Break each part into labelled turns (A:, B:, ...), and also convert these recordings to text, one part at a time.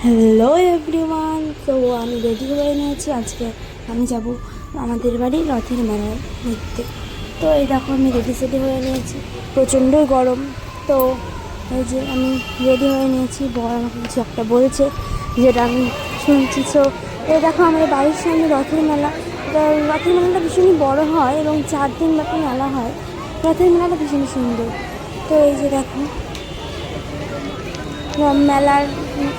A: Hello everyone. তো আমি ready হয়ে নিয়েছি। আজকে আমি যাব আমাদের বাড়ি রথের মেলায় ঘুরতে। তো এই দেখো আমি রেডি হয়ে নিয়েছি, প্রচণ্ডই গরম। তো এই যে আমি রেডি হয়ে নিয়েছি, বর আমাকে কিছু একটা বলছে যেটা আমি শুনছি। তো এই দেখো আমাদের বাড়ির সামনে রথের মেলা। তো রথের মেলাটা ভীষণই বড় হয় এবং 4 দিন ব্যাপী মেলা হয়। রথের মেলাটা ভীষণই সুন্দর। তো এই যে দেখো মেলার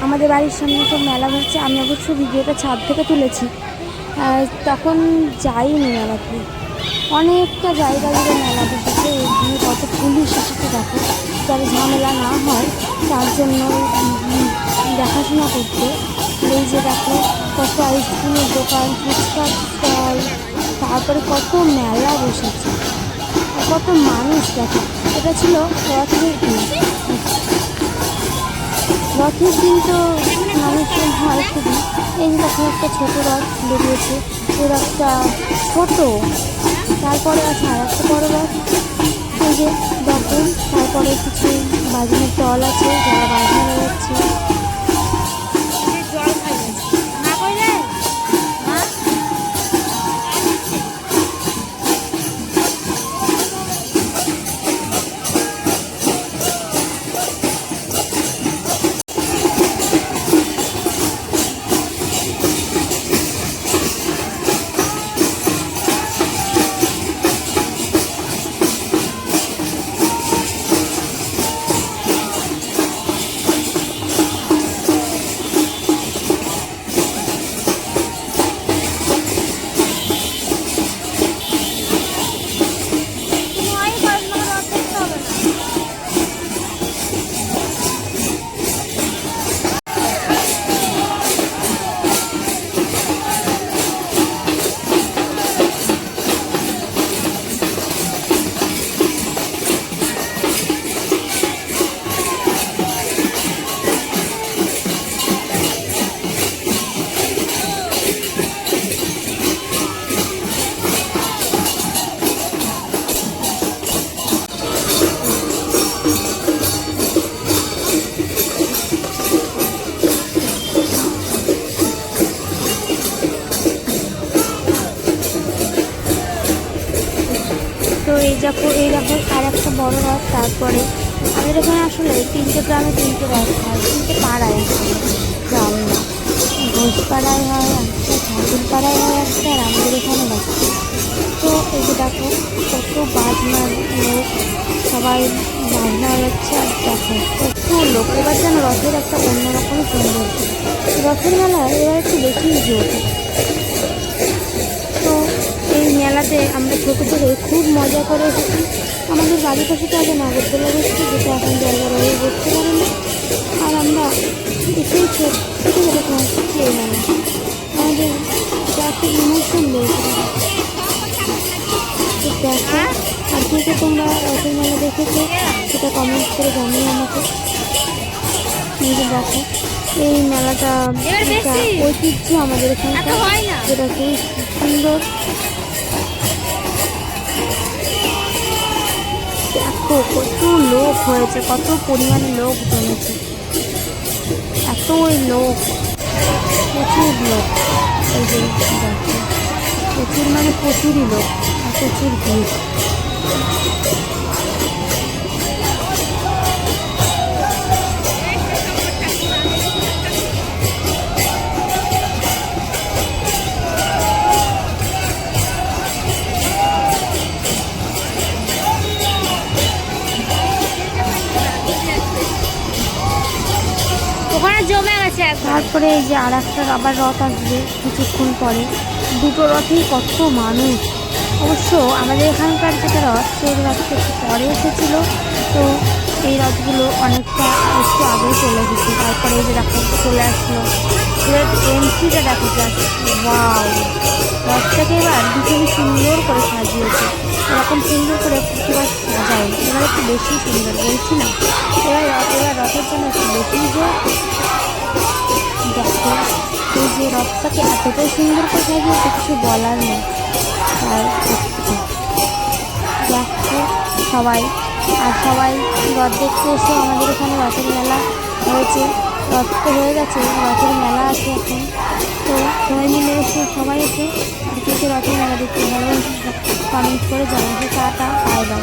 A: আমাদের বাড়ির সামনে তো মেলা হচ্ছে। আমি অবশ্য ভিডিওটা ছাদ থেকে তুলেছি, তখন যাইনি মেলাতে। অনেকটা জায়গা জুড়ে মেলা বসেছে, এখানে কত পুলিশ এসেছে দেখো, যাতে ঝামেলা না হয় তার জন্য দেখাশোনা করতে। এই যে দেখো কত আইসক্রিমের দোকান, ফুচকার স্টল, তারপরে কত মেলা বসেছে, কত মানুষ দেখো। এটা ছিল রথের দিন। রথের দিন তো মানুষজন হয় খুবই। এই যে দেখো একটা ছোটো রথ বেরিয়েছে, এই রথটা ছোটো। তারপরে আছে আর একটা বড়ো রথ, এই যে দেখুন। তারপরে কিছু বাজনার দল আছে যারা বাজনা বেরোচ্ছে। তো এই দেখো আর একটা বড় রথ। তারপরে আমাদের এখানে আসলে 3টে গ্রামে 3টে রথ হয়, 3টে পাড়ায়, গ্রাম না। ঘোষপাড়ায় হয় একটা, ঠাকুরপাড়ায় হয় একটা, আর আমাদের এখানে একটা। তো এই যে দেখো কত বাজনার লোক, সবাই বাজনা হচ্ছে। আর দেখো কত লোক, এবার যেন রথের একটা অন্যরকম সুন্দর। রথের মেলায় এবার একটু বেশিই জোর। তো এই মেলাতে আমরা ছোটো থেকে খুব মজা করে এসেছি। আমাদের বাড়ির পাশে তো আগে নাগরদোলা বসছে, যেটা এখন জায়গা রয়ে বসতে পারে না। আর আমরা এসেই ছোটো থেকে পৌঁছেছি এই মেলা। আমাদের খুব ইমোশন রয়েছে। তো দেখো আর কে তোমরা রথের মেলা দেখেছো সেটা কমেন্ট করে জানিও আমাকে। এই যে দেখো এই মেলাটা একটা ঐতিহ্য আমাদের এখানকার, যেটা খুব সুন্দর। দেখো কত লোক হয়েছে, কত পরিমাণে লোক জমেছে, এতই লোক, প্রচুর লোক। এই যে দেখো প্রচুর মানে প্রচুরই লোক আর প্রচুর ভিড়। ওখানে জমে গেছে। তারপরে এই যে আর একটা আবার রথ আসবে কিছুক্ষণ পরে। দুটো রথেই কত মানুষ। অবশ্য আমাদের এখানকার যেটা রথ, সেই রথটা একটু পরে এসেছিলো। তো এই রথগুলো অনেকটা একটু আগে চলে গেছে। তারপরে এই যে দেখো চলে আসলো, এন্ট্রিটা দেখো জাস্ট ওয়াও। রথটাকে এবার ভীষণ সুন্দর করে সাজিয়েছে, এরকম সুন্দর করে প্রতিবার সাজায়, এবার একটু বেশি সুন্দর বলছি না। এবার রথের জন্য একটু বেশি যে দেখো এই যে রথটাকে এতটাই সুন্দর করে সাজিয়েছে কিছু বলার নেই। আর দেখো সবাই রথ দেখতে এসে আমাদের এখানে রথের মেলা হয়েছে। রথ তো হয়ে গেছে, রথের মেলা আছে এখন। তো সবাই মিলে এসে রথের মেলা দেখতে ভালো কমেন্ট করে জানাবে। Tata, bye bye.